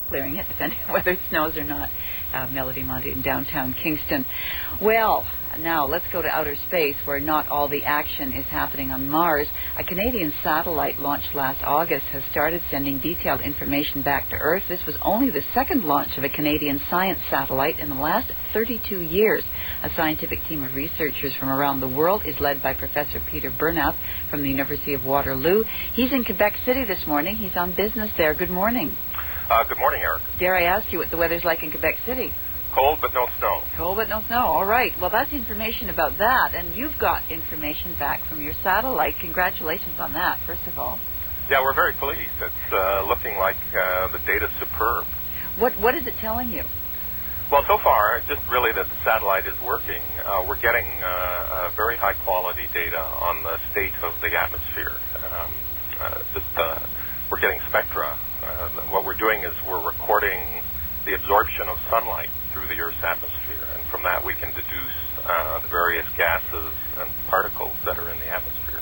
clearing it, depending on whether it snows or not. Melody Monte in downtown Kingston. Well, now let's go to outer space, where not all the action is happening on Mars. A Canadian satellite launched last August has started sending detailed information back to Earth. This was only the second launch of a Canadian science satellite in the last 32 years. A scientific team of researchers from around the world is led by Professor Peter Bernath from the University of Waterloo. He's in Quebec City this morning. He's on business there. Good morning. Good morning, Eric. Dare I ask you what the weather's like in Quebec City? Cold but no snow. Cold but no snow. All right. Well, that's information about that. And you've got information back from your satellite. Congratulations on that, first of all. Yeah, we're very pleased. It's looking like the data's superb. What is it telling you? Well, so far, just really that the satellite is working. We're getting very high-quality data on the state of the atmosphere. We're getting spectra. What we're doing is we're recording the absorption of sunlight through the Earth's atmosphere, and from that we can deduce the various gases and particles that are in the atmosphere.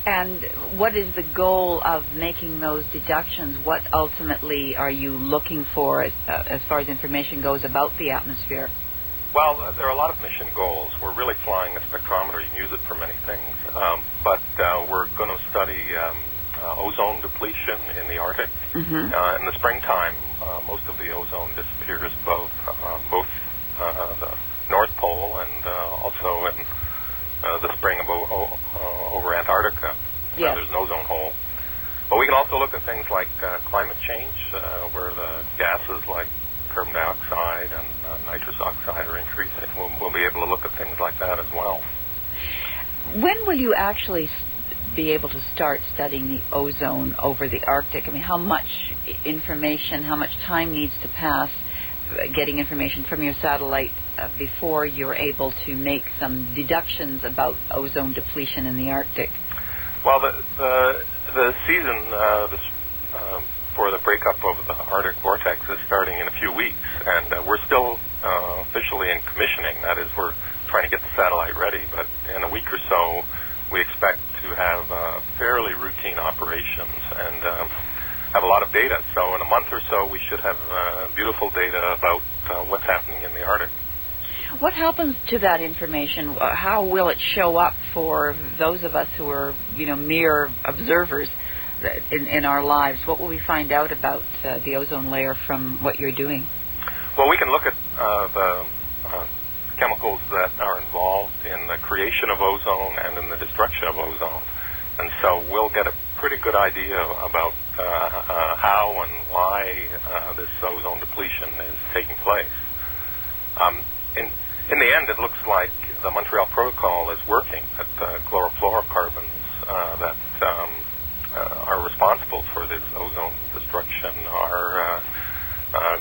And what is the goal of making those deductions? What ultimately are you looking for as far as information goes about the atmosphere? Well, there are a lot of mission goals. We're really flying a spectrometer. You can use it for many things. But we're going to study ozone depletion in the Arctic. Mm-hmm. In the springtime, most of the ozone disappears above both the North Pole and also in the spring over Antarctica. Yes. There's an ozone hole. But we can also look at things like climate change, where the gases like carbon dioxide and nitrous oxide are increasing. We'll be able to look at things like that as well. When will you actually be able to start studying the ozone over the Arctic? I mean, how much information, how much time needs to pass getting information from your satellite before you're able to make some deductions about ozone depletion in the Arctic? Well, the season for the breakup of the Arctic vortex is starting in a few weeks, and we're still officially in commissioning. That is, we're trying to get the satellite ready, but in a week or so we expect to have fairly routine operations and have a lot of data. So in a month or so we should have beautiful data about what's happening in the Arctic. What happens to that information? How will it show up for those of us who are, mere observers in our lives? What will we find out about the ozone layer from what you're doing? Well, we can look at the chemicals that are involved in the creation of ozone and in the destruction of ozone. And so we'll get a pretty good idea about how and why this ozone depletion is taking place. In the end, it looks like the Montreal Protocol is working, that the chlorofluorocarbons that are responsible for this ozone destruction are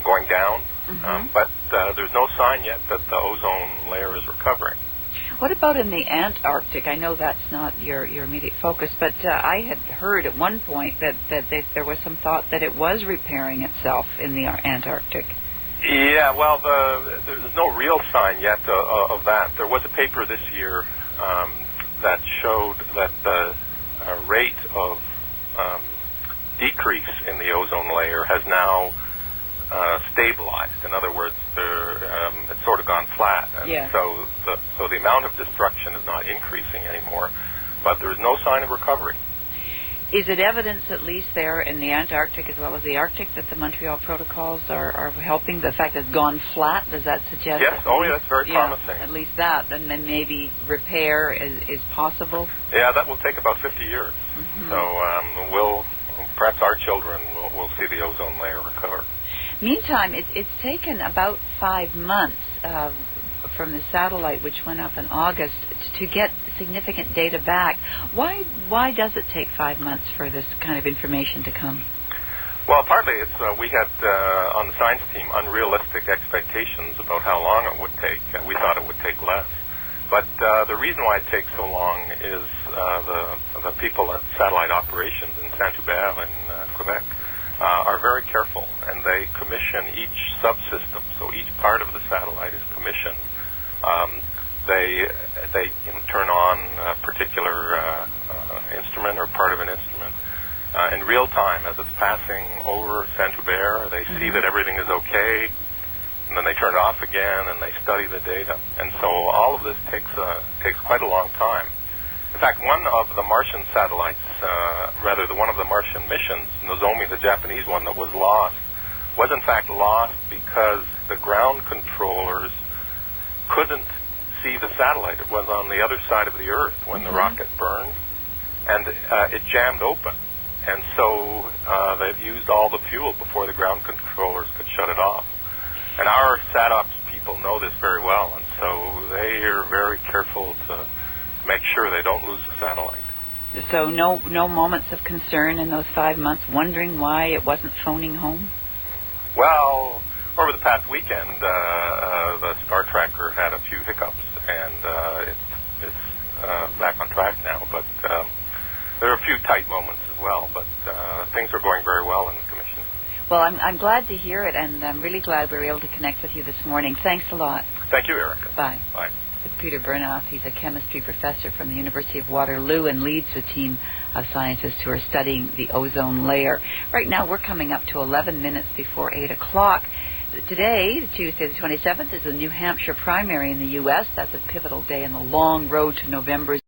going down. Mm-hmm. But there's no sign yet that the ozone layer is recovering. What about in the Antarctic? I know that's not your immediate focus, but I had heard at one point that there was some thought that it was repairing itself in the Antarctic. Yeah, well, there's no real sign yet of that. There was a paper this year that showed that the rate of decrease in the ozone layer has now stabilized. In other words, it's sort of gone flat. And yeah. So the amount of destruction is not increasing anymore, but there's no sign of recovery. Is it evidence, at least there in the Antarctic as well as the Arctic, that the Montreal Protocols are helping? The fact that it's gone flat, does that suggest? Yes, that's very promising. At least that, and then maybe repair is possible? Yeah, that will take about 50 years. Mm-hmm. So perhaps our children will see the ozone layer recover. Meantime, it's taken about 5 months from the satellite, which went up in August, to get significant data back. Why does it take 5 months for this kind of information to come? Well, partly it's we had on the science team unrealistic expectations about how long it would take. We thought it would take less. But the reason why it takes so long is the people at satellite operations in Saint-Hubert in Quebec are very careful, and they commission each subsystem. So each part of the satellite is commissioned. They turn on a particular instrument or part of an instrument, in real time as it's passing over Saint-Hubert. They see that everything is okay, and then they turn it off again, and they study the data. And so all of this takes quite a long time. In fact, one of the Martian satellites, one of the Martian missions, Nozomi, the Japanese one that was lost, was in fact lost because the ground controllers couldn't see the satellite. It was on the other side of the Earth when the rocket burned, and it jammed open. And so they've used all the fuel before the ground controllers could shut it off. And our SatOps people know this very well, and so they are very careful to make sure they don't lose the satellite. So no moments of concern in those 5 months, wondering why it wasn't phoning home? Well, over the past weekend, the Star Tracker had a few hiccups, and it's back on track now. But there are a few tight moments as well, but things are going very well in the Commission. Well, I'm glad to hear it, and I'm really glad we were able to connect with you this morning. Thanks a lot. Thank you, Erica. Bye. Bye. It's Peter Bernath. He's a chemistry professor from the University of Waterloo and leads a team of scientists who are studying the ozone layer. Right now, we're coming up to 11 minutes before 8 o'clock. Today, Tuesday the 27th, is the New Hampshire primary in the U.S. That's a pivotal day in the long road to November's